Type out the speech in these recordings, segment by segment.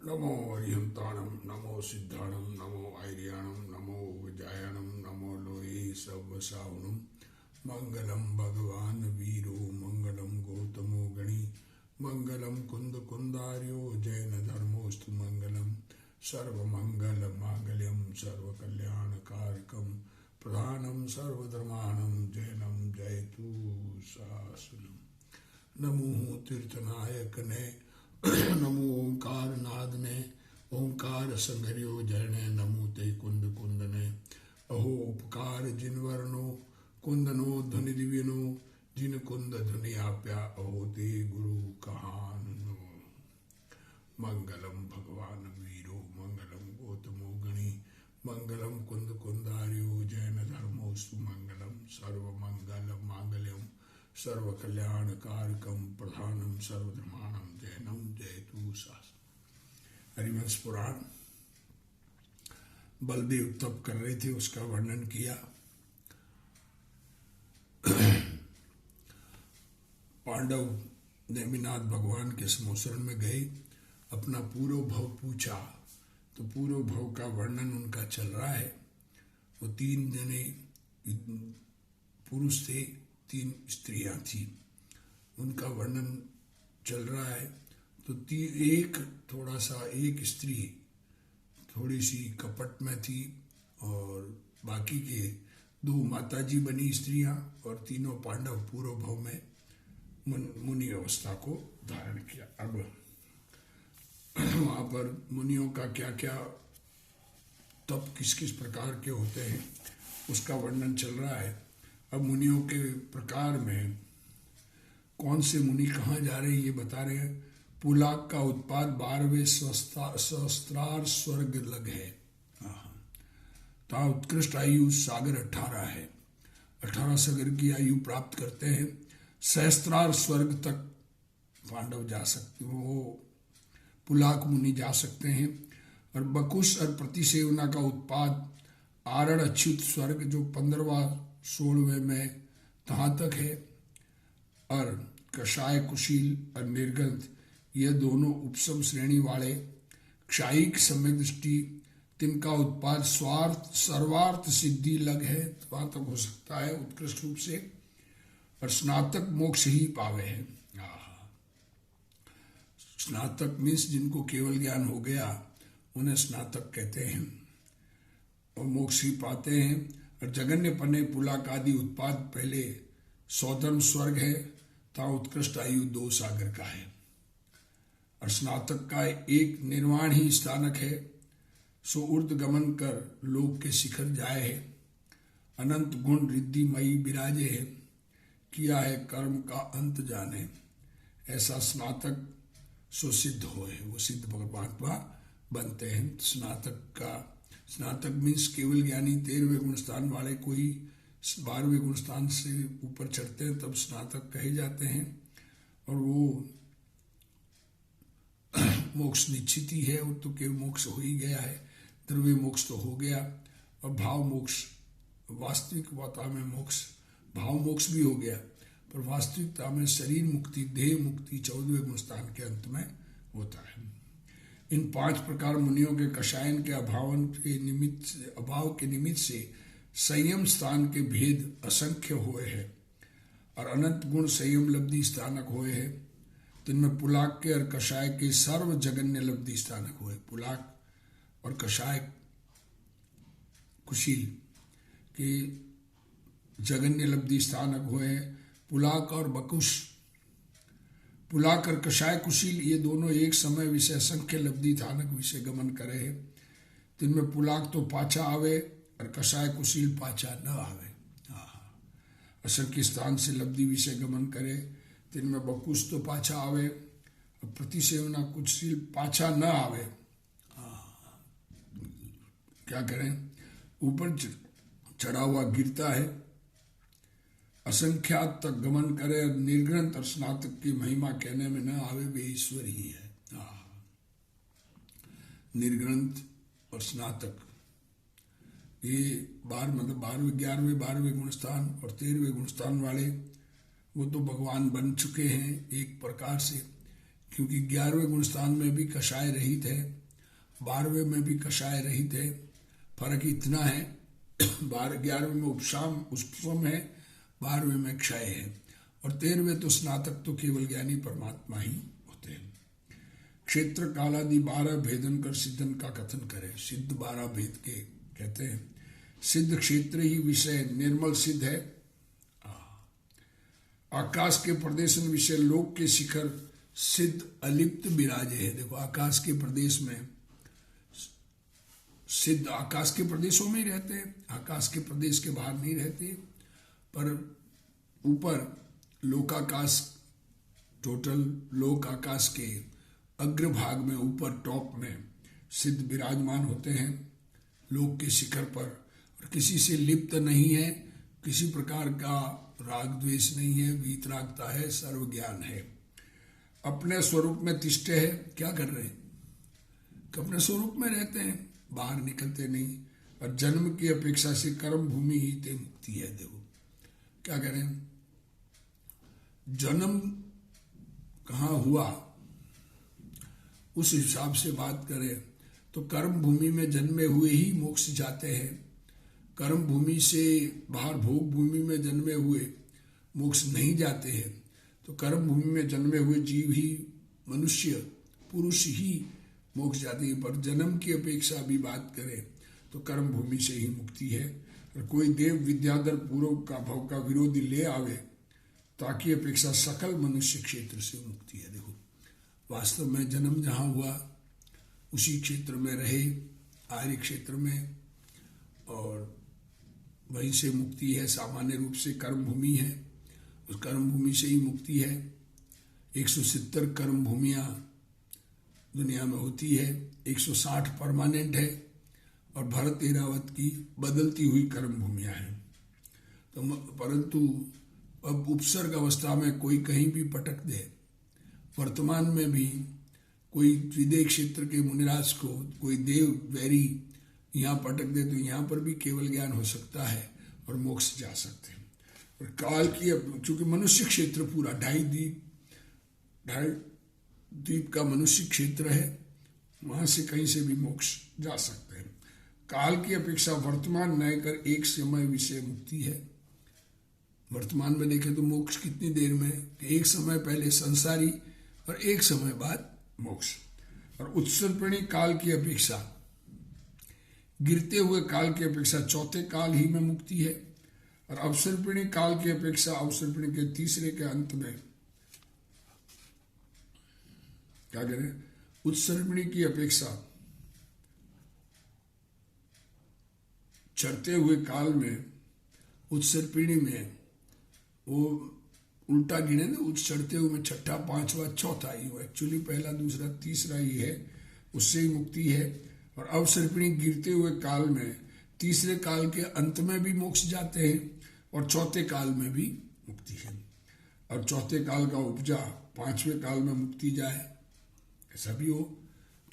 नमो अरिहंताणम, नमो सिद्धाणम, नमो आर्याणम, नमो विजयाणम, नमो लोये सवसावणम। मंगलम भगवान वीरो, मंगलम गौतमो गणी, मंगलम कुंद कुंदार्यो, जैन धर्मोस्तु मंगलम। सर्वमंगल मांगल्यम, सर्वकल्याणकारकम, प्रधानम सर्वधर्माणम, जैनम जयतु शासनम। नमो तीर्थनायक ने, नमो ओंकार नाद ने, ओंकार संघर्यो जरणे, नमो ते कुंद कुंद ने। अहो उपकार जिन वर्णो, कुंदनो ध्वनि दिव्यनो, जिन कुंद ध्वनि आप्या, अहो ते गुरु कहानो। मंगलम भगवान वीरो, मंगलम गौतमो गणी, मंगलम कुंद कुंदार्यो, जैन धर्मोस्तु मंगलम। सर्वमंगल मांगल्यम, सर्वकल्याणकारकम, प्रधानम सर्वधर्माणम, जैनम जयतु शासनम। हरिवंश पुराण। बलदेव तप कर रहे थे, उसका वर्णन किया। पांडव नेमिनाथ भगवान के समोसरण में गए, अपना पूर्व भव पूछा, तो पूर्व भव का वर्णन उनका चल रहा है। वो 3 जने पुरुष थे, 3 स्त्रियां थी, उनका वर्णन चल रहा है। तो एक स्त्री थोड़ी सी कपट में थी, और बाकी के 2 माताजी बनी स्त्रियां, और तीनों पांडव पूर्व भव में मुनि अवस्था को धारण किया। अब वहां पर मुनियों का क्या क्या तप किस किस प्रकार के होते हैं, उसका वर्णन चल रहा है। अब मुनियों के प्रकार में कौन से मुनि कहाँ जा रहे हैं ये बता रहे हैं। पुलाक का उत्पाद 12वें सहस्त्रार स्वर्ग लग है, ता उत्कृष्ट आयु सागर 18 है। 18 सागर की आयु प्राप्त करते हैं। सहस्त्रार स्वर्ग तक पांडव जा सकते, वो पुलाक मुनि जा सकते हैं। और बकुश और प्रतिसेवना का उत्पाद आरण अच्युत स्वर्ग, जो 15वां 16वें में तहाँ तक है। और कषाय कुशील और निर्गंध, ये दोनों उपसम श्रेणी वाले क्षायिक सम्यक दृष्टि, तिनका उत्पाद स्वार्थ सर्वार्थ सिद्धि लग है, वहां तक हो सकता है उत्कृष्ट रूप से। और स्नातक मोक्ष ही पावे है। स्नातक मीन्स जिनको केवल ज्ञान हो गया, उन्हें स्नातक कहते हैं, और मोक्ष ही पाते हैं। और जगन्य पने पुलाक आदि उत्पाद पहले सौधर्म स्वर्ग है, ता उत्कृष्ट आयु 2 सागर का है। और स्नातक का एक निर्वाण ही स्थानक है, सो ऊर्ध गमन कर लोक के शिखर जाए है। अनंत गुण रिद्धि मई विराजे है, किया है कर्म का अंत जाने। ऐसा स्नातक सो सिद्ध होए, वो सिद्ध परमात्मा बनते हैं। स्नातक मीन्स केवल ज्ञानी 13वें गुण स्थान वाले, कोई 12वें गुण स्थान से ऊपर चढ़ते हैं तब स्नातक कहे जाते हैं। और वो मोक्ष निश्चित ही है, वो तो केवल मोक्ष हो ही गया है। द्रव्य मोक्ष तो हो गया, और भाव मोक्ष, वास्तविकता में मोक्ष, भाव मोक्ष भी हो गया, पर वास्तविकता में शरीर मुक्ति, देह मुक्ति 14वें गुण स्थान के अंत में होता है। इन 5 प्रकार मुनियों के कषायन के अभाव के निमित्त से संयम स्थान के भेद असंख्य हुए हैं, और अनंत गुण संयम लब्धि स्थानक हुए हैं। जिनमें पुलाक के और कषाय के सर्व जगन्य लब्धि स्थानक हुए। पुलाक और कषाय कुशील के जगन्य लब्धि स्थानक हुए हैं। पुलाक और बकुश, पुलाक और कषाय कुशील, ये दोनों एक समय विषय संख्य लब्धि स्थानक विषय गमन करे हैं। जिनमें पुलाक तो पाछा आवे, और कषाय कुशील पाछा न आवे, असंख्य स्थान से लब्धि विषय गमन करे। जिनमें बकुश तो पाछा आवे, और प्रतिसेवना कुशील पाछा न आवे। क्या करें, ऊपर चढ़ा हुआ गिरता है, असंख्यात तक गमन करे, और निर्ग्रंथ और स्नातक की महिमा कहने में न आवे, वे ईश्वर ही है। निर्ग्रंथ और स्नातक ये 11वें 12वें गुणस्थान और 13वें गुणस्थान वाले, वो तो भगवान बन चुके हैं एक प्रकार से, क्योंकि 11वें गुणस्थान में भी कषाय रहित है, 12वें में भी कषाय रहित है। फर्क इतना है 11वें में उपशम है, 12वें में क्षय है, और 13वें तो स्नातक तो केवल ज्ञानी परमात्मा ही होते हैं। क्षेत्र कालादि 12 भेदन कर सिद्धन का कथन करे। सिद्ध 12 भेद के कहते हैं। सिद्ध क्षेत्र ही विषय निर्मल सिद्ध है। आकाश के प्रदेश में विषय लोक के शिखर सिद्ध अलिप्त विराजे है। देखो आकाश के प्रदेश में सिद्ध आकाश के प्रदेशों में ही रहते हैं, आकाश के प्रदेश के बाहर नहीं रहते, पर ऊपर लोकाकाश, टोटल लोक आकाश के अग्रभाग में ऊपर टॉप में सिद्ध विराजमान होते हैं लोक के शिखर पर, और किसी से लिप्त नहीं है, किसी प्रकार का राग द्वेष नहीं है, वीतरागता है, सर्व ज्ञान है, अपने स्वरूप में तिष्ठे है। क्या कर रहे हैं कि अपने स्वरूप में रहते हैं, बाहर निकलते नहीं, और जन्म की अपेक्षा से कर्म भूमि ही ते मुक्ति है। देखो क्या करें, जन्म कहाँ हुआ उस हिसाब से बात करें तो कर्म भूमि में जन्मे हुए ही मोक्ष जाते हैं। कर्म भूमि से बाहर भोग भूमि में जन्मे हुए मोक्ष नहीं जाते हैं। तो कर्म भूमि में जन्मे हुए जीव ही, मनुष्य पुरुष ही मोक्ष जाती है। पर जन्म की अपेक्षा भी बात करें तो कर्म भूमि से ही मुक्ति है। और कोई देव विद्याधर पूर्व का भव का विरोधी ले आवे ताकि अपेक्षा सकल मनुष्य क्षेत्र से मुक्ति है। देखो वास्तव में जन्म जहाँ हुआ उसी क्षेत्र में रहे, आर्य क्षेत्र में, और वहीं से मुक्ति है। सामान्य रूप से कर्म भूमि है, उस कर्म भूमि से ही मुक्ति है। 170 कर्म भूमियाँ दुनिया में होती है, 160 परमानेंट है, और भरत ऐरावत की बदलती हुई कर्म भूमियाँ हैं। तो परंतु अब उपसर्ग अवस्था में कोई कहीं भी पटक दे, वर्तमान में भी कोई विदेह क्षेत्र के मुनिराज को कोई देव वैरी यहाँ पटक दे तो यहाँ पर भी केवल ज्ञान हो सकता है और मोक्ष जा सकते हैं। और काल की, चूंकि मनुष्य क्षेत्र पूरा 2.5 द्वीप का मनुष्य क्षेत्र है, वहाँ से कहीं से भी मोक्ष जा सकते हैं। काल की अपेक्षा वर्तमान न्याय कर एक समय विषय मुक्ति है। वर्तमान में देखें तो मोक्ष कितनी देर में, एक समय पहले संसारी और एक समय बाद मोक्ष। और उत्सर्पिणी काल की अपेक्षा, गिरते हुए काल की अपेक्षा चौथे काल ही में मुक्ति है। और अवसर्पिणी काल की अपेक्षा अवसर्पिणी के तीसरे के अंत में, क्या करें, उत्सर्पिणी की अपेक्षा चढ़ते हुए काल में, उत्सर्पिणी में वो उल्टा गिने ना, उस चढ़ते हुए में छठा, पांचवा, चौथा ही हो, एक्चुअली पहला, दूसरा, तीसरा ही है, उससे ही मुक्ति है। और अवसर्पिणी गिरते हुए काल में, तीसरे काल के अंत में भी मोक्ष जाते हैं, और चौथे काल में भी मुक्ति है। और चौथे काल का उपजा 5वें काल में मुक्ति जाए, ऐसा भी हो।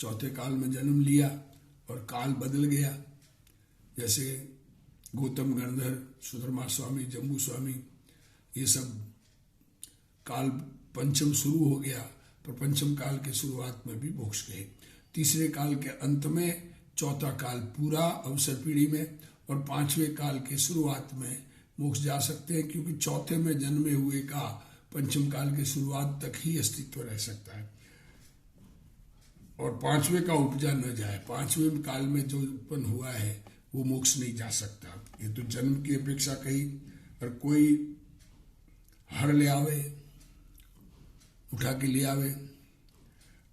चौथे काल में जन्म लिया और काल बदल गया, जैसे गौतम गणधर, सुधर्मा स्वामी, जम्बू स्वामी, ये सब काल पंचम शुरू हो गया, पर पंचम काल के शुरुआत में भी मोक्ष गए। तीसरे काल के अंत में चौथा काल पूरा अवसर पीढ़ी में, और 5वें काल के शुरुआत में मोक्ष जा सकते हैं, क्योंकि चौथे में जन्मे हुए का पंचम काल के शुरुआत तक ही अस्तित्व रह सकता है, और 5वें का उपजा न जाए। 5वें काल में जो उत्पन्न हुआ है वो मोक्ष नहीं जा सकता। ये तो जन्म की अपेक्षा कही। और कोई हर ले आवे, उठा के ले आवे,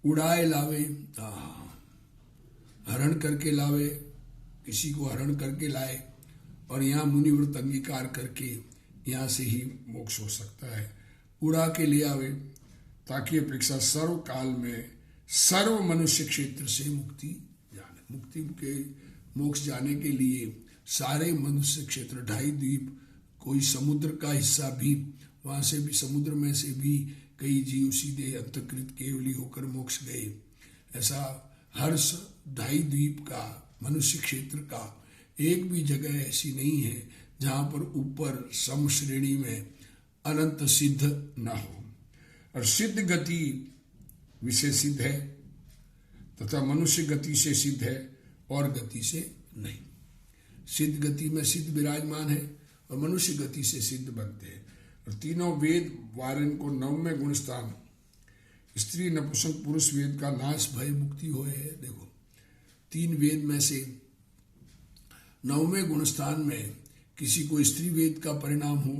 उड़ाए लावे, हरण करके लावे, किसी को हरण करके लाए, और यहाँ मुनिव्रत अंगीकार करके यहाँ से ही मोक्ष हो सकता है। उड़ा के ले आवे ताकि अपेक्षा सर्व काल में सर्व मनुष्य क्षेत्र से मुक्ति जाने। मुक्ति के मोक्ष जाने के लिए सारे मनुष्य क्षेत्र, 2.5 द्वीप, कोई समुद्र का हिस्सा भी, वहाँ से भी, समुद्र में से भी कई जीव सीधे अंतकृत केवली होकर मोक्ष गए। ऐसा हर 2.5 द्वीप का, मनुष्य क्षेत्र का एक भी जगह ऐसी नहीं है जहाँ पर ऊपर सम श्रेणी में अनंत सिद्ध न हो। और सिद्ध गति विषय सिद्ध है तथा मनुष्य गति से सिद्ध है और गति से नहीं। सिद्ध गति में सिद्ध विराजमान है और मनुष्य गति से सिद्ध बनते हैं। और तीनों वेद वारन को नवमें गुणस्थान स्त्री नपुंसक पुरुष वेद का नाश भय मुक्ति होए है। देखो, तीन वेद में से नवमें गुणस्थान में किसी को स्त्री वेद का परिणाम हो,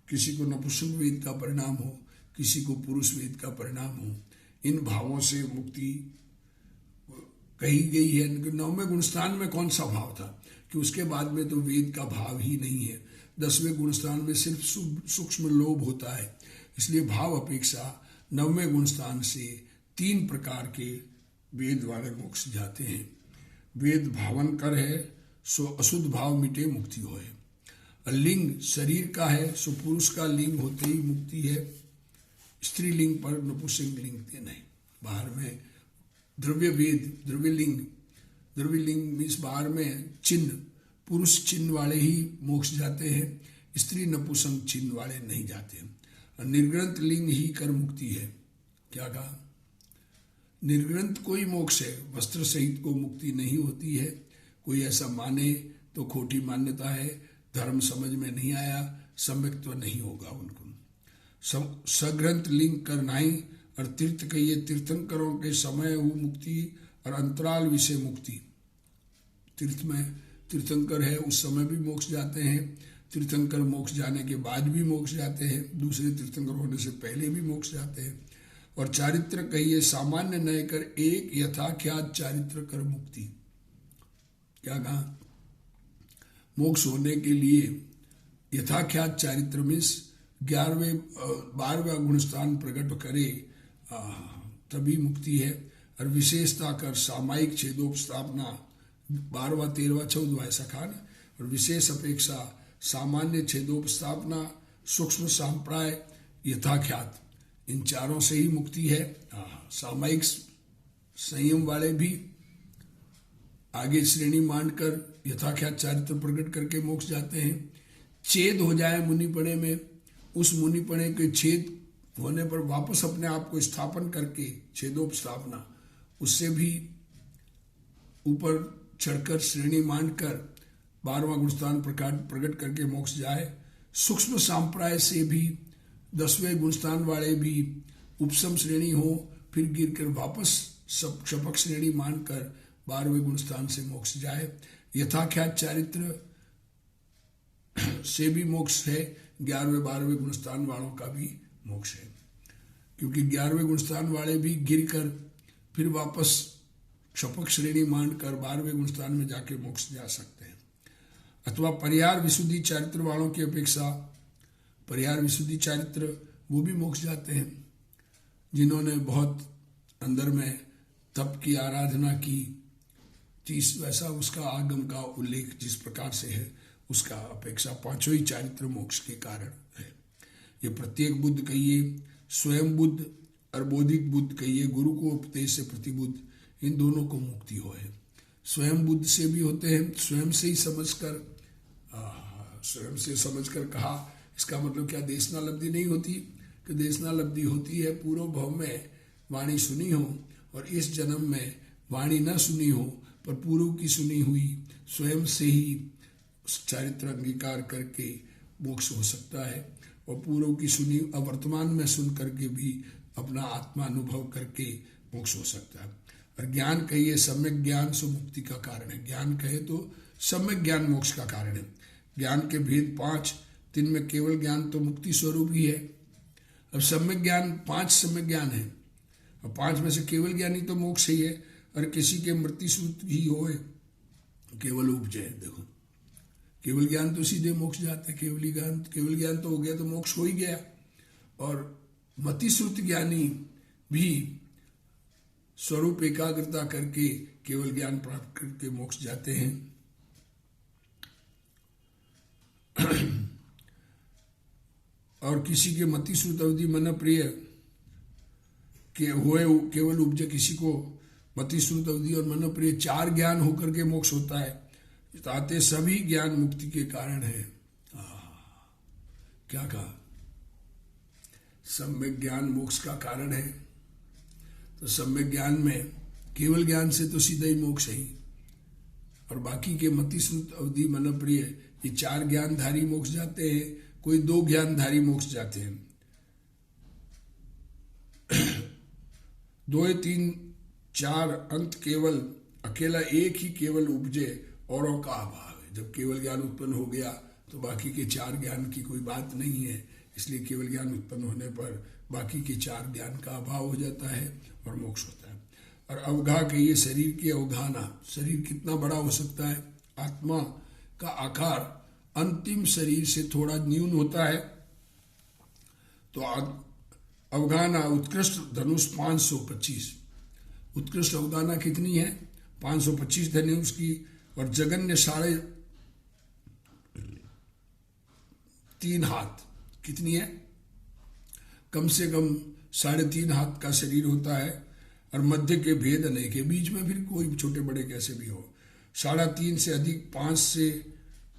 किसी को नपुंसक वेद का परिणाम हो, किसी को पुरुष वेद का परिणाम हो, इन भावों से मुक्ति कही गई है। नवमें गुणस्थान में कौन सा भाव था कि उसके बाद में तो वेद का भाव ही नहीं है। 10वें गुणस्थान में सिर्फ सूक्ष्म लोभ होता है, इसलिए भाव अपेक्षा 9वें गुणस्थान से 3 प्रकार के वेद वाले मोक्ष जाते हैं। वेद भावन कर है सो अशुद्ध भाव मिटे मुक्ति होए। लिंग शरीर का है सो पुरुष का लिंग होते ही मुक्ति है, स्त्रीलिंग पर नपुंसक लिंग के नहीं। बाहर में द्रव्य वेद द्रव्यलिंग मीन्स बाहर में चिन्ह, पुरुष चिन्ह वाले ही मोक्ष जाते हैं, स्त्री नपुंसक चिन्ह वाले नहीं जाते हैं। और निर्ग्रंथ लिंग ही कर मुक्ति है। क्या कहा? निर्ग्रंथ कोई मोक्ष है, वस्त्र सहित को मुक्ति नहीं होती है। कोई ऐसा माने तो खोटी मान्यता है, धर्म समझ में नहीं आया, सम्यक्त्व नहीं होगा उनको। सग्रंथ लिंग कर नाई और तीर्थ कहिए तीर्थंकरों के समय हो मुक्ति और अंतराल विषय मुक्ति। तीर्थ में तीर्थंकर है उस समय भी मोक्ष जाते हैं, तीर्थंकर मोक्ष जाने के बाद भी मोक्ष जाते हैं, दूसरे तीर्थंकर होने से पहले भी मोक्ष जाते हैं। और चारित्र कहिए सामान्य नय कर एक यथाख्यात चारित्र कर मुक्ति। क्या कहा? मोक्ष होने के लिए यथाख्यात चारित्र मीन्स 12वां गुणस्थान प्रकट करे तभी मुक्ति है। और विशेषता कर सामायिक छेदोपस्थापना 12वां 13वां 14वां ऐसा कहा ना। और विशेष अपेक्षा सामान्य छेदोपस्थापना सूक्ष्म सांप्राय यथाख्यात, इन चारों से ही मुक्ति है। सामायिक संयम वाले भी आगे श्रेणी मांडकर यथाख्यात चारित्र प्रकट करके मोक्ष जाते हैं। छेद हो जाए मुनिपणे में, उस मुनिपणे के छेद होने पर वापस अपने आप को स्थापन करके छेदोपस्थापना, उससे भी ऊपर चढ़कर श्रेणी मांडकर 12वां गुणस्थान प्रकट करके मोक्ष जाए। सूक्ष्म सांप्राय से भी 10वें गुणस्थान वाले भी उपसम श्रेणी हो, फिर गिरकर वापस शपक श्रेणी मानकर 12वें गुणस्थान से मोक्ष जाए। यथाख्यात चारित्र से भी मोक्ष है, 11वें 12वें गुणस्थान वालों का भी मोक्ष है, क्योंकि 11वें गुणस्थान वाले भी गिरकर फिर वापस शपक श्रेणी मानकर 12वें गुणस्थान में जाके मोक्ष जा सकते हैं। अथवा परिहार विशुद्धि चारित्र वालों की अपेक्षा परिहार विशुद्धि चारित्र वो भी मोक्ष जाते हैं, जिन्होंने बहुत अंदर में तप की आराधना की, जिस वैसा उसका आगम का उल्लेख जिस प्रकार से है उसका अपेक्षा पांचों ही चारित्र मोक्ष के कारण है। ये प्रत्येक बुद्ध कहिए, स्वयं बुद्ध और बोधित बुद्ध कहिए, गुरु को उपदेश से प्रतिबुद्ध, इन दोनों को मुक्ति हो है। स्वयं बुद्ध से भी होते हैं, स्वयं से समझकर कहा, इसका मतलब क्या देशना लब्धि नहीं होती? कि देशना लब्धि होती है पूर्व भव में वाणी सुनी हो और इस जन्म में वाणी न सुनी हो पर पूर्व की सुनी हुई स्वयं से ही चारित्र अंगीकार करके मोक्ष हो सकता है। और पूर्व की सुनी वर्तमान में सुन करके भी अपना आत्मा अनुभव करके मोक्ष हो सकता है। और ज्ञान कहिए सम्यक ज्ञान सो मुक्ति का कारण है। ज्ञान कहे तो सम्यक ज्ञान मोक्ष का कारण है। ज्ञान के भेद 5, 3 में केवल ज्ञान तो मुक्ति स्वरूप ही है। अब सम्यक ज्ञान 5 सम्यक ज्ञान है और 5 में से केवल ज्ञान ही तो मोक्ष ही है। और किसी के मृत्यु सूत्र ही हो केवल उपजय, देखो केवल ज्ञान तो सीधे मोक्ष जाते, केवल ज्ञान तो हो गया तो मोक्ष हो ही गया। और मतिश्रुत ज्ञानी भी स्वरूप एकाग्रता करके केवल ज्ञान प्राप्त करके मोक्ष जाते हैं। और किसी के मतिश्रुत अवधि मन प्रिय के होए केवल उपजय, किसी को मतिश्रुत अवधि और मन प्रिय 4 ज्ञान होकर के मोक्ष होता है। ताते सभी ज्ञान मुक्ति के कारण है। क्या कहा? सम्यक ज्ञान मोक्ष का कारण है। तो सम्यक ज्ञान में केवल ज्ञान से तो सीधा ही मोक्ष है ही, और बाकी के मति श्रुत अवधि मन प्रिय ये 4 ज्ञानधारी मोक्ष जाते हैं, कोई 2 ज्ञानधारी मोक्ष जाते हैं। 2 3 4 अंत केवल अकेला एक ही केवल उपजे औरों का अभाव है। जब केवल ज्ञान उत्पन्न हो गया तो बाकी के 4 ज्ञान की कोई बात नहीं है, इसलिए केवल ज्ञान उत्पन्न होने पर बाकी के 4 ज्ञान का अभाव हो जाता है और मोक्ष होता है। और अवघा के ये शरीर की अवघाना, शरीर कितना बड़ा हो सकता है, आत्मा का आकार अंतिम शरीर से थोड़ा न्यून होता है, तो अवगाना उत्कृष्ट धनुष 525, उत्कृष्ट अवगाना कितनी है 525 धनुष की, और जगन्य 3.5 हाथ कितनी है, कम से कम 3.5 हाथ का शरीर होता है। और मध्य के भेद अनेक के बीच में फिर कोई छोटे बड़े कैसे भी हो, 3.5 से अधिक, 5 से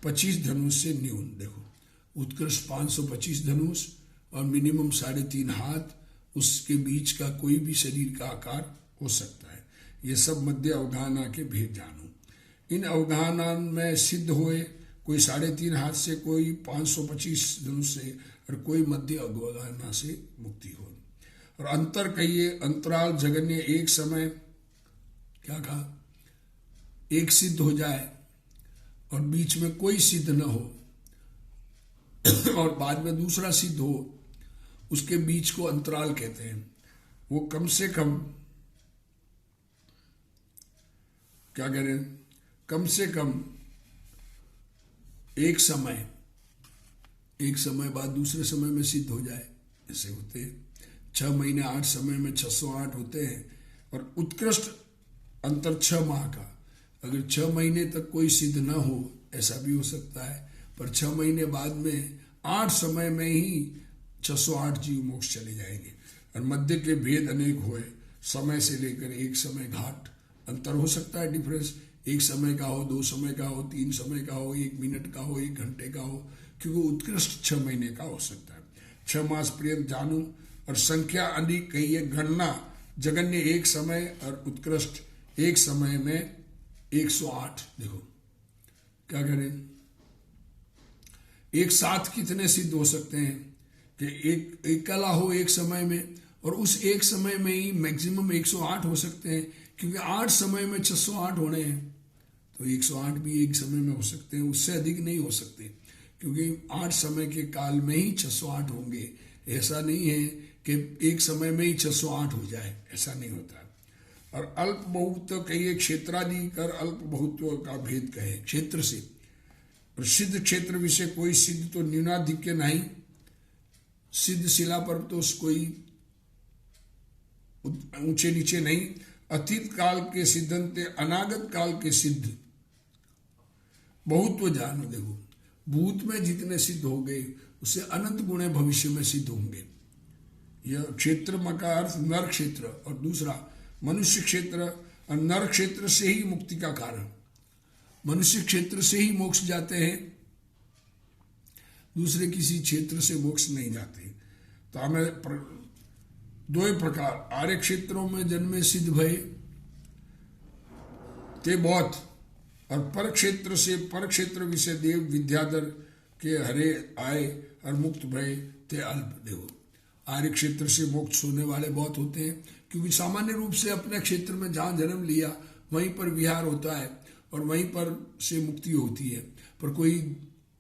25 धनुष से न्यून। देखो उत्कृष्ट 525 धनुष और मिनिमम 3.5 हाथ, उसके बीच का कोई भी शरीर का आकार हो सकता है। ये सब मध्य अवगाहना के भेद जानो। इन अवगाहना में सिद्ध हुए, कोई 3.5 हाथ से, कोई 525 धनुष से, और कोई मध्य अवगाहना से मुक्ति हो। और अंतर कहिए, अंतराल जगन्य एक समय, क्या कहा, एक सिद्ध हो जाए और बीच में कोई सिद्ध न हो और बाद में दूसरा सिद्ध हो, उसके बीच को अंतराल कहते हैं। वो कम से कम क्या कह रहे हैं, कम से कम एक समय बाद दूसरे समय में सिद्ध हो जाए, ऐसे होते हैं। 6 महीने 8 समय में 608 होते हैं। और उत्कृष्ट अंतर 6 माह का, अगर 6 महीने तक कोई सिद्ध न हो ऐसा भी हो सकता है, पर 6 महीने बाद में 8 समय में ही 608 जीव मोक्ष चले जाएंगे। और मध्य के भेद अनेक हुए, समय से लेकर एक समय घाट अंतर हो सकता है, डिफरेंस 1 समय का हो, 2 समय का हो, 3 समय का हो, 1 मिनट का हो, 1 घंटे का हो, क्योंकि उत्कृष्ट 6 महीने का हो सकता है। 6 मास पर्यंत जानू। और संख्या अनेक कहिए, गणना जगन्य एक समय और उत्कृष्ट एक समय में 108। देखो क्या करें, एक साथ कितने सिद्ध हो सकते हैं कि एक कला हो एक समय में, और उस एक समय में ही मैक्सिमम 108 हो सकते हैं, क्योंकि 8 समय में 608 होने हैं, तो 108 भी एक समय में हो सकते हैं, उससे अधिक नहीं हो सकते, क्योंकि 8 समय के काल में ही 608 होंगे। ऐसा नहीं है कि एक समय में ही 608 हो जाए, ऐसा नहीं होता। और अल्प बहुत कहिए, क्षेत्रादि कर अल्प बहुत्व का भेद कहे क्षेत्र से। और सिद्ध क्षेत्र विषय कोई सिद्ध तो न्यूनाधिक्य नहीं, सिद्ध शिला पर तो कोई ऊंचे नीचे नहीं। अतीत काल के सिद्धंते अनागत काल के सिद्ध बहुत्व जानो। देखो भूत में जितने सिद्ध हो गए उससे अनंत गुणे भविष्य में सिद्ध होंगे। यह क्षेत्र का अर्थ नर क्षेत्र, और दूसरा मनुष्य क्षेत्र। और नर क्षेत्र से ही मुक्ति का कारण, मनुष्य क्षेत्र से ही मोक्ष जाते हैं, दूसरे किसी क्षेत्र से मोक्ष नहीं जाते। तो हमें 2 प्रकार, आर्य क्षेत्रों में जन्मे सिद्ध भय ते बहुत, और पर क्षेत्र से पर क्षेत्र विषय देव विद्याधर के हरे आए और मुक्त भय ते अल्प। देखो आर्य क्षेत्र से मोक्ष होने वाले बहुत होते हैं, क्योंकि सामान्य रूप से अपने क्षेत्र में जहाँ जन्म लिया वहीं पर विहार होता है और वहीं पर से मुक्ति होती है। पर कोई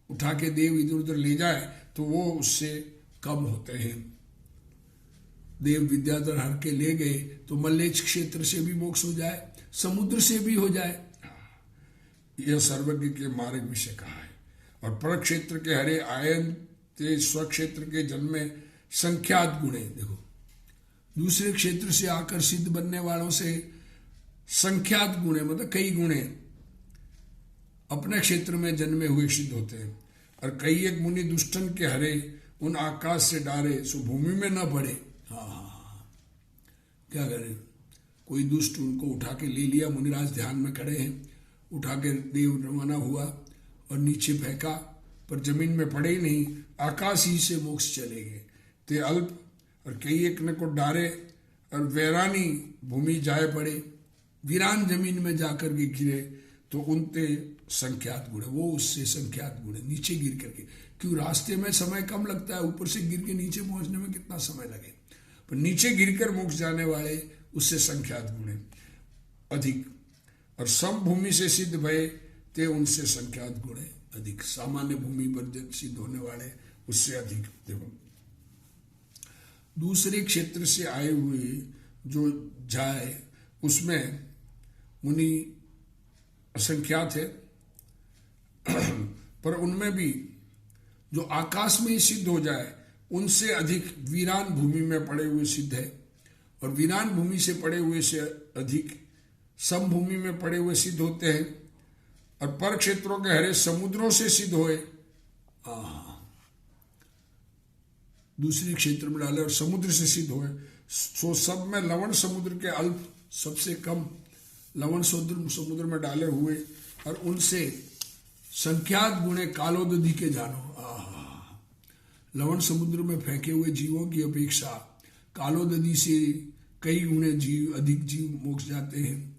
उठा के देव इधर उधर ले जाए तो वो उससे कम होते हैं। देव विद्याधर हर के ले गए तो मल्लेश क्षेत्र से भी मोक्ष हो जाए, समुद्र से भी हो जाए, यह सर्वज्ञ के मार्ग विषय कहा है। और पर क्षेत्र के हरे आयन ते स्वक्षेत्र के जन्मे संख्यात गुणे। देखो दूसरे क्षेत्र से आकर सिद्ध बनने वालों से संख्यात गुणे मतलब कई गुणे अपने क्षेत्र में जन्मे हुए सिद्ध होते हैं। और कई एक मुनि दुष्टन के हरे उन आकाश से डारे सो भूमि में न पड़े। हाँ क्या करें, कोई दुष्ट उनको उठा के ले लिया, मुनिराज ध्यान में खड़े हैं, उठा के देव रवाना हुआ और नीचे फेंका, पर जमीन में पड़े ही नहीं, आकाश ही से मोक्ष चले गए। ते अल्प और कई एक न को डारे और वैरानी भूमि जाए पड़े, वीरान जमीन में जाकर के गिरे तो उनते संख्यात गुण है, वो उससे संख्यात गुण है, नीचे गिर करके। क्यों? रास्ते में समय कम लगता है, ऊपर से गिर के नीचे पहुंचने में कितना समय लगे, पर नीचे गिरकर मोक्ष जाने वाले उससे संख्यात गुण है अधिक। और सम भूमि से सिद्ध भय ते उनसे संख्यात गुण है अधिक। सामान्य भूमि पर सिद्ध होने वाले उससे अधिक। देखो, दूसरे क्षेत्र से आए हुए जो जाए उसमें मुनि असंख्यात है, पर उनमें भी जो आकाश में ही सिद्ध हो जाए उनसे अधिक वीरान भूमि में पड़े हुए सिद्ध है, और वीरान भूमि से पड़े हुए से अधिक समभूमि में पड़े हुए सिद्ध होते हैं। और पर क्षेत्रों के हरे समुद्रों से सिद्ध होए, दूसरे क्षेत्र में डाले और समुद्र से सिद्ध होए, सो सब में लवण समुद्र के अल्प सबसे कम लवण समुद्र में डाले हुए, और उनसे संख्यात गुणे कालोदधि के जानो। लवण समुद्र में फेंके हुए जीवों की अपेक्षा कालोदधि से कई गुणे जीव अधिक जीव मोक्ष जाते हैं,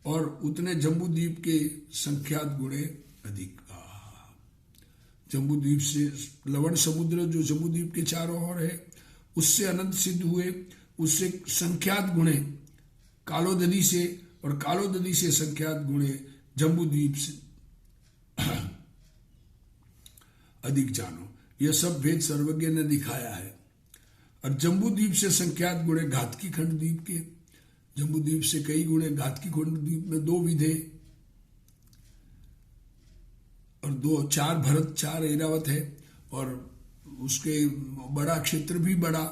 और उतने जम्बूद्वीप के संख्यात गुणे अधिक। जम्बूद्वीप से लवण समुद्र जो जम्बूद्वीप के चारों ओर है उससे अनंत सिद्ध हुए, उससे संख्यात गुणे कालोदधि से, और कालोदधि से संख्यात गुणे जम्बूद्वीप से अधिक जानो। यह सब भेद सर्वज्ञ ने दिखाया है। और जम्बूद्वीप से संख्यात गुणे घातकी खंड द्वीप के, जम्बूद्वीप से कई गुणे घातकी खंड द्वीप में 2 विधे और 4 भरत 4 ऐरावत है, और उसके बड़ा क्षेत्र भी बड़ा,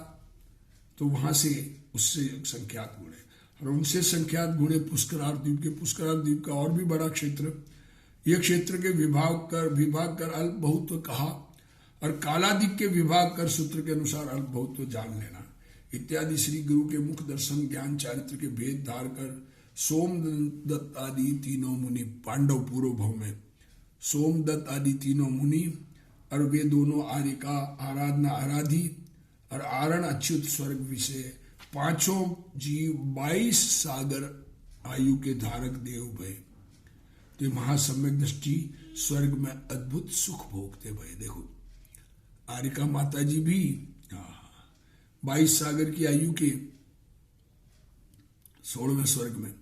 तो वहां से उससे संख्यात गुण है। और उनसे संख्यात गुण है पुष्करार द्वीप के, पुष्करार द्वीप का और भी बड़ा क्षेत्र। यह क्षेत्र के विभाग कर अल्प बहुत कहा, और कालादिक के विभाग कर सूत्र के अनुसार अल्प बहुत जान लेना इत्यादि। श्री गुरु के मुख दर्शन ज्ञान चारित्र के भेद धार कर सोमदत्त आदि तीनों मुनि, पांडव पूर्व भव में सोमदत्त आदि तीनों मुनि, और वे दोनों आर्य का आराधना आराधी, और आरण अच्युत स्वर्ग विषय 5 जीव 22 सागर आयु के धारक देव भय, तो महासम्यक दृष्टि स्वर्ग में अद्भुत सुख भोगते भय। देखो, आर्यका माता जी भी 22 सागर की आयु के 16वें स्वर्ग में,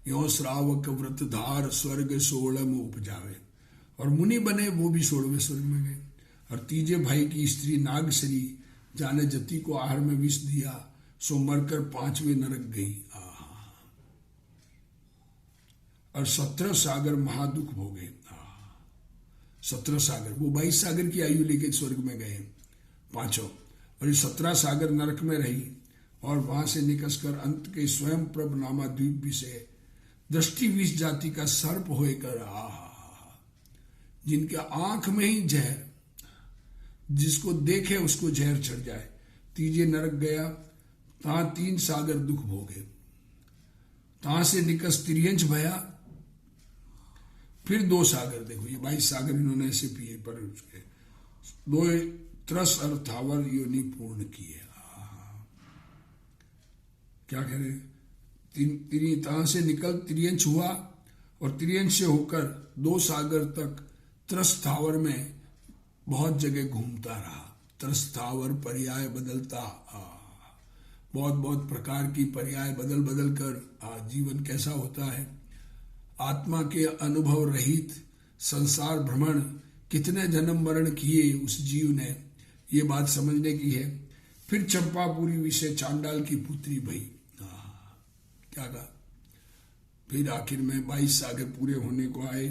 यो श्रावक व्रत धार स्वर्ग 16 में उपजावे, और मुनि बने वो भी 16वें स्वर्ग में गए। और तीजे भाई की स्त्री नागश्री जाने जति को आहार में विष दिया, सो मरकर 5वें नरक गई। और 17 सागर महादुख भोगे। 17 सागर, वो 22 सागर की आयु लेके स्वर्ग में गए पांचों, और ये 17 सागर नरक में रही, और वहां से निकसकर अंत के स्वयं प्रभ नामा द्वीप विषय दृष्टि विष जाति का सर्प होकर, जिनके आंख में ही जहर, जिसको देखे उसको जहर चढ़ जाए, तीजे नरक गया, तहां 3 सागर दुख भोगे, तहां से निकस तिर्यंच भया, फिर 2 सागर। देखो, ये 22 सागर इन्होंने ऐसे पिए, पर उसके 2 त्रस और थावर योनि पूर्ण किए। क्या कह रहे? तहां से निकल तिर्यंच हुआ, और तिर्यंच से होकर 2 सागर तक त्रस थावर में बहुत जगह घूमता रहा। त्रस थावर पर्याय बदलता, बहुत बहुत प्रकार की पर्याय बदल बदल कर जीवन कैसा होता है। आत्मा के अनुभव रहित संसार भ्रमण कितने जन्म मरण किए उस जीव ने, ये बात समझने की है। फिर चंपापुरी विषय चांडाल की पुत्री भई, क्या कहा? फिर आखिर में 22 सागर पूरे होने को आए,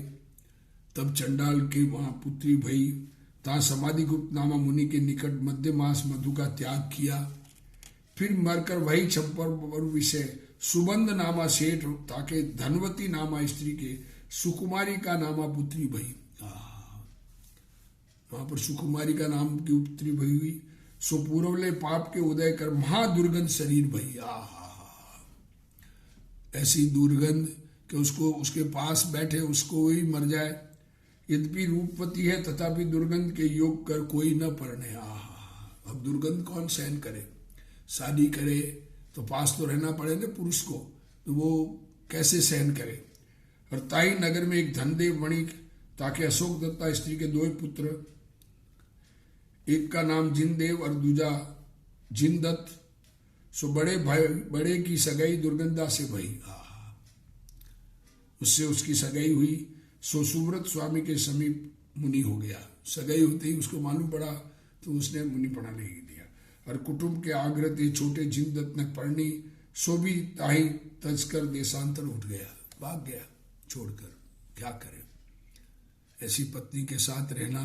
तब चंडाल के वहां पुत्री भई, ता समाधि गुप्त नामा मुनि के निकट मध्य मास मधु का त्याग किया। फिर मरकर वही चंपापुर विषय सुबंध नामा सेठ, ताके धनवती नामा स्त्री के सुकुमारी का नामा पुत्री भई, वहां पर सुकुमारी का नाम की पुत्री भई हुई। सो पूर्वले पाप के उदय कर महादुर्गंध शरीर भई, ऐसी दुर्गंध कि उसको उसके पास बैठे उसको वही मर जाए। यद्यपि रूपवती है तथापि दुर्गंध के योग कर कोई न परणे। अब दुर्गंध कौन सहन करे? शादी करे तो पास तो रहना पड़े ना पुरुष को, तो वो कैसे सहन करे। और ताई नगर में एक धनदेव वणिक ताकि अशोक दत्ता स्त्री के दो पुत्र, एक का नाम जिनदेव और दूजा जिनदत्त। सो बड़े भाई बड़े की सगाई दुर्गंधा से भई, उससे उसकी सगाई हुई। सो सुव्रत स्वामी के समीप मुनि हो गया। सगाई होते ही उसको मालूम पड़ा तो उसने मुनि पढ़ा नहीं दिया। और कुटुंब के आग्रह ते छोटे जिनदत्त ने पढ़नी, सो भी ताही तजकर देशांतर उठ गया, भाग गया छोड़कर। क्या करे, ऐसी पत्नी के साथ रहना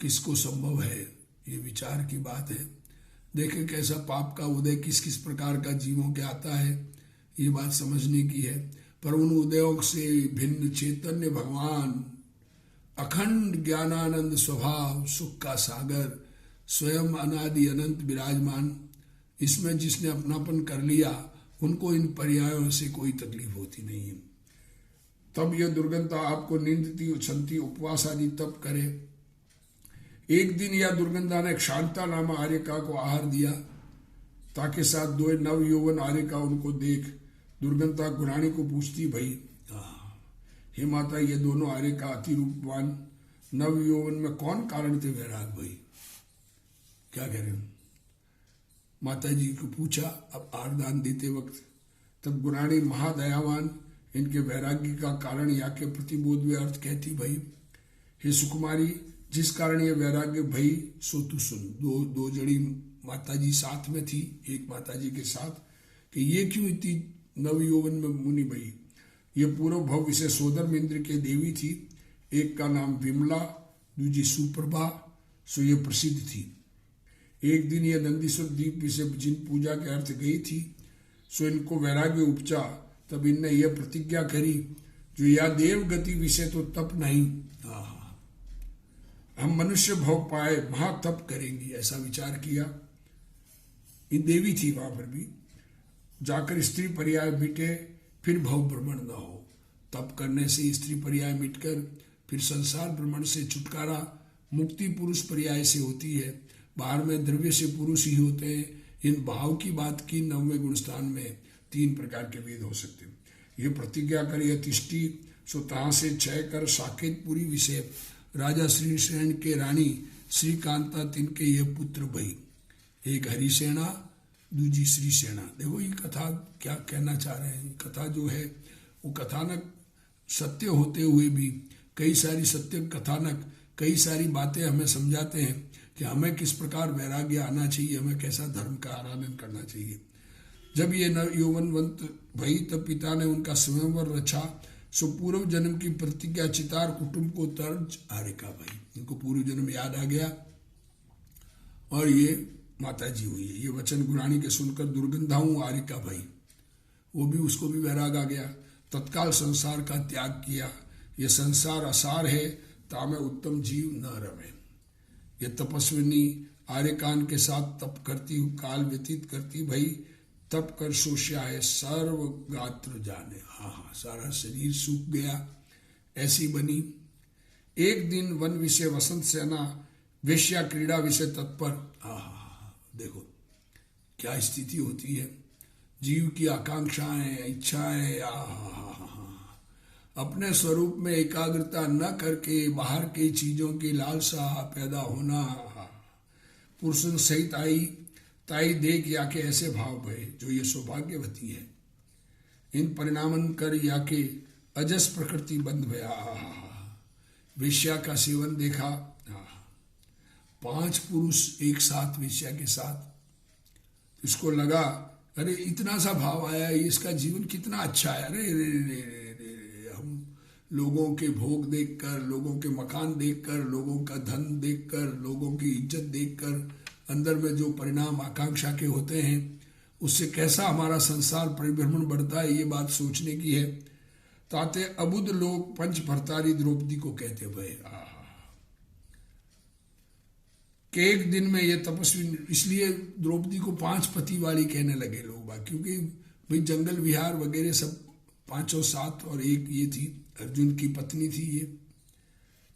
किसको संभव है, ये विचार की बात है। देखें कैसा पाप का उदय किस किस प्रकार का जीवों के आता है, ये बात समझने की है। पर उन उदयों से भिन्न चैतन्य भगवान, अखंड ज्ञानानंद स्वभाव, सुख का सागर, स्वयं अनादि अनंत विराजमान, इसमें जिसने अपनापन कर लिया उनको इन पर्यायों से कोई तकलीफ होती नहीं है। तब यह दुर्गंधा आपको निंदती उछलती उपवास आदि तप करे। एक दिन यह दुर्गंधा ने शांता नामा आर्यका को आहार दिया, ताकि साथ दो नव यौवन आर्यका उनको देख दुर्गंधा गुराणी को पूछती, भई हे माता, ये दोनों आर्यका अति रूपवान नव यौवन में कौन कारण थे वैराग भई, क्या कह रहे हो। माता जी को पूछा अब आरदान देते वक्त। तब गुराणी महादयावान इनके वैराग्य का कारण या के प्रतिबोध में अर्थ कहती, भई हे सुकुमारी, जिस कारण ये वैराग्य भई सो तू सुन। दो जड़ी माता जी साथ में थी, एक माता जी के साथ, कि ये क्यों इतनी नवयौवन में मुनि भई। ये पूर्व भव विषय सोदर इंद्र के देवी थी, एक का नाम विमला, दूजी सुप्रभा, सो ये प्रसिद्ध थी। एक दिन ये नंदीश्वर दीप विषय जिन पूजा के अर्थ गई थी, सो इनको वैराग्य उपजा। तब इनने यह प्रतिज्ञा करी, जो या देव गति विषय तो तप नहीं, हम मनुष्य भव पाए महातप करेंगी, ऐसा विचार किया। ये देवी थी वहां पर भी, जाकर स्त्री पर्याय मिटे फिर भव भ्रमण न हो। तप करने से स्त्री पर्याय मिटकर फिर संसार भ्रमण से छुटकारा मुक्ति पुरुष पर्याय से होती है। बाहर में द्रव्य से पुरुष ही होते हैं। इन भाव की बात की 9वें गुणस्थान में 3 प्रकार के वेद हो सकते हैं। ये प्रतिज्ञा कर यह तिष्ठी, सो तहाँ से क्षय कर साकेतपुरी विषय राजा श्रीसेन के रानी श्रीकांता तिनके ये पुत्र भई, एक हरिसेना दूजी श्रीसेना। देखो ये कथा क्या कहना चाह रहे हैं। कथा जो है वो कथानक सत्य होते हुए भी कई सारी सत्य कथानक कई सारी बातें हमें समझाते हैं कि हमें किस प्रकार वैराग्य आना चाहिए, हमें कैसा धर्म का आराधन करना चाहिए। जब ये नव यौवनवंत भई तब पिता ने उनका स्वयंवर रचा। सो पूर्व जन्म की प्रतिज्ञा चितार कुटुंब को तर्ज आर्यका भई, इनको पूर्व जन्म याद आ गया और ये माता जी हुई है। ये वचन गुराणी के सुनकर दुर्गंधाऊ आर्यका भई, वो भी उसको भी वैराग आ गया। तत्काल संसार का त्याग किया। ये संसार असार है, तामे उत्तम जीव न रमे। ये तपस्विनी आर्यकान के साथ तप करती हुई काल व्यतीत करती भई, तप कर शोष्या है सर्व गात्र जाने। हाँ, सारा शरीर सूख गया, ऐसी बनी। एक दिन वन विषय वसंत सेना वेश्या क्रीड़ा विषय तत्पर। देखो क्या स्थिति होती है, जीव की आकांक्षाएं इच्छाएं, अपने स्वरूप में एकाग्रता न करके बाहर की चीजों की लालसा पैदा होना। पुरुषन सहित ताई देख या के ऐसे भाव भय, जो ये सौभाग्यवती है। इन परिणामन कर या के अजस प्रकृति बंध भया। वेश्या का सेवन देखा, 5 पुरुष एक साथ वेश्या के साथ। इसको लगा अरे इतना सा भाव आया, इसका जीवन कितना अच्छा है। अरे रे रे रे रे, हम लोगों के भोग देखकर, लोगों के मकान देखकर, लोगों का धन देखकर, लोगों की इज्जत देखकर अंदर में जो परिणाम आकांक्षा के होते हैं, उससे कैसा हमारा संसार परिभ्रमण बढ़ता है, ये बात सोचने की है। ताते अबुध लोग पंच भरतारी द्रौपदी को कहते भय। कि एक दिन में ये तपस्वी, इसलिए द्रौपदी को 5 पति वाली कहने लगे लोग, क्योंकि भाई जंगल विहार वगैरह सब 5 7 और एक ये थी अर्जुन की पत्नी थी ये।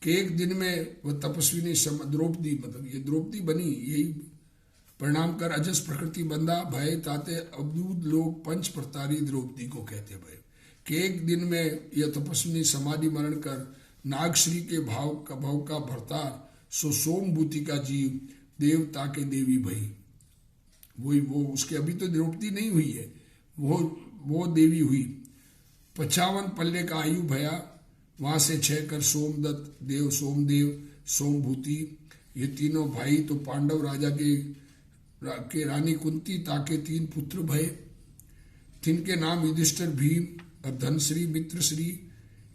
कि एक दिन में वह तपस्वी ने द्रौपदी, मतलब ये द्रौपदी बनी, यही प्रणाम कर अजस प्रकृति बंदा भय ताते अवधूत लोग पंच प्रतारी द्रौपदी को कहते भय कि एक दिन में यह तपस्विनी समाधि मरण कर नागश्री के भाव का भरतार सो सोमभूति का जीव देवता के देवी भई। वही वो उसके अभी तो द्रौपदी नहीं हुई है, वो देवी हुई। 55 पल्ले का आयु भया, वहां से 6 कर सोमदत्त देव सोमदेव सोमभूति ये तीनों भाई तो पांडव राजा के रानी कुंती ताके 3 पुत्र भय। तिनके नाम युधिष्ठिर भीम और धनश्री मित्रश्री।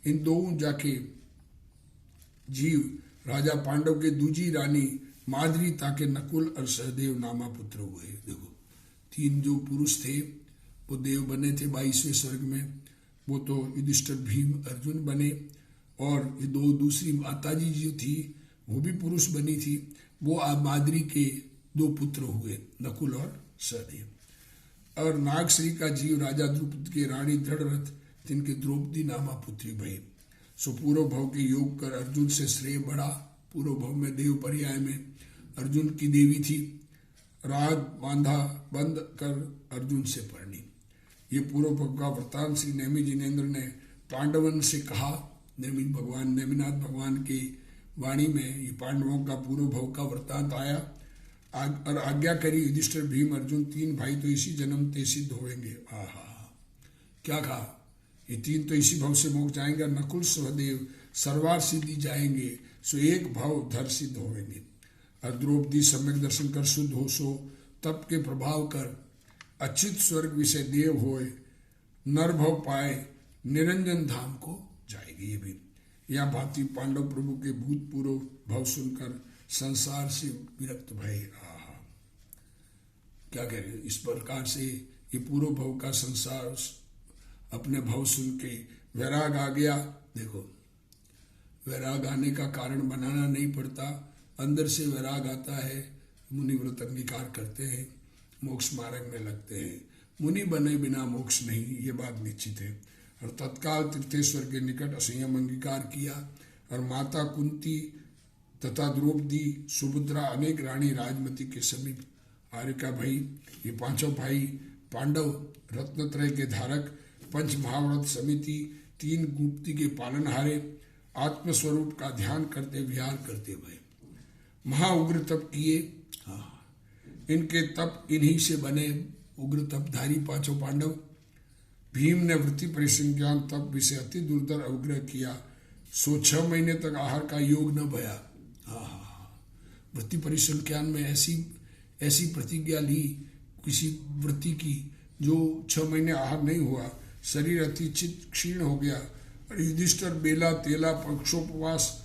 इन दो जाके जीव राजा पांडव के दूजी रानी माद्री ताके नकुल और सहदेव नामा पुत्र हुए। देखो 3 जो पुरुष थे वो देव बने थे 22वें स्वर्ग में, वो तो युधिष्ठिर भीम अर्जुन बने, और ये 2 दूसरी माताजी जो थी वो भी पुरुष बनी थी, वो माद्री के 2 पुत्र हुए नकुल और सहदेव। और नागश्री का जीव राजा द्रुपद के रानी दृढ़रथ तिनके द्रौपदी नामा पुत्री भई। सो पूर्व भव के योग कर अर्जुन से श्रेय बढ़ा। पूर्व भव में देव पर्याय में अर्जुन की देवी थी, राग बांधा बंद कर अर्जुन से परणी। ये पूर्व भव का वृतांत श्री नेमि जिनेन्द्र ने पांडवन से कहा। नेमिनाथ भगवान की वाणी में ये पांडवों का पूर्व भव का वृतांत आया और आज्ञा करी युधिष्ठिर भीम अर्जुन 3 भाई तो इसी जन्म ते सिद्ध होंगे। आहा, क्या कहा, ये 3 तो इसी भव से मोक्ष जाएंगे, नकुल सहदेव सर्वार सिद्धि जाएंगे, सो एक भव धर सिद्ध होंगे। और द्रौपदी सम्यक दर्शन कर शुद्ध हो सो तप के प्रभाव कर अच्युत स्वर्ग विषय देव होए, नर भव पाए निरंजन धाम को जाएगी। ये भी यह भांति पांडव प्रभु के भूतपूर्व भव सुनकर संसार से विरक्त भय। आहा, क्या कह रहे, इस प्रकार से ये पूर्व भव का संसार अपने भव सुन के वैराग आ गया। देखो वैराग आने का कारण बनाना नहीं पड़ता, अंदर से वैराग आता है। मुनि व्रत अंगीकार करते हैं, मोक्ष मार्ग में लगते हैं। मुनि बने बिना मोक्ष नहीं, ये बात निश्चित है। और तत्काल तीर्थेश्वर के निकट असंयम अंगीकार किया और माता कुंती तथा द्रौपदी सुभद्रा अनेक रानी राजमती के समीप आर्यका भाई, ये 5 भाई पांडव रत्नत्रय के धारक, 5 महाव्रत समिति, 3 गुप्ती के पालनहारे, आत्मस्वरूप का ध्यान करते विहार करते भय महाउग्र तप किए। इनके तप इन्हीं से बने उग्र तपधारी 5 पांडव। भीम ने वृत्ति परिसंज्ञान तप विषय अति दुर्धर अवग्रह किया, सो 6 महीने तक आहार का योग न भया। वृत्ति परिसंज्ञान में ऐसी प्रतिज्ञा ली किसी वृत्ति की जो 6 महीने आहार नहीं हुआ, शरीर अति चित्त क्षीण हो गया। और युधिष्ठिर बेला तेला पक्षोपवास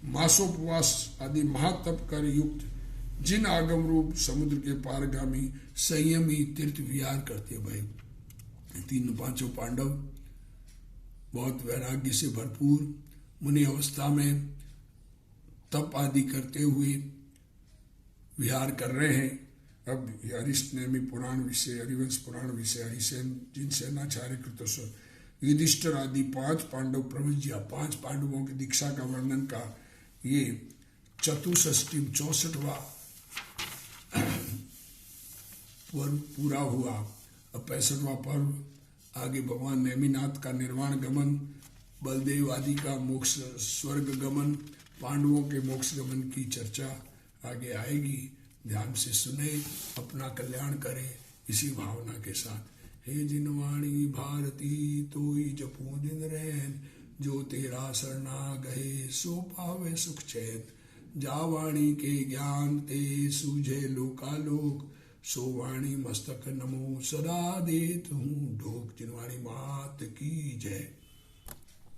मासोपवास आदि महातप कर युक्त जिन आगम रूप समुद्र के पारगामी संयमी तीर्थ विहार करते भय। 3 पांडव बहुत वैराग्य से भरपूर मुनि अवस्था में तप आदि करते हुए विहार कर रहे हैं। अब हरिष्टनेमि पुराण विषय, हरिवंश पुराण विषय, हरिसेन जिनसेनाचार्य कृतस्व युधिष्ठिर आदि 5 पांडव प्रवज्या, 5 पांडवों की दीक्षा का वर्णन का ये 64वां पर्व पूरा हुआ। अब 65वां पर्व आगे भगवान नेमिनाथ का निर्वाण गमन, बलदेव आदि का मोक्ष स्वर्ग गमन, पांडवों के मोक्ष गमन की चर्चा आगे आएगी। ध्यान से सुने, अपना कल्याण करे इसी भावना के साथ। हे जिनवाणी भारती तोई जपू दिन रैन, जो तेरा शरणा गए सो पावे सुख चैन। जावाणी के ज्ञान ते सूझे लोकालोक, सो वाणी मस्तक नमो सदा देत हूँ ढोक। जिनवाणी मात की जय।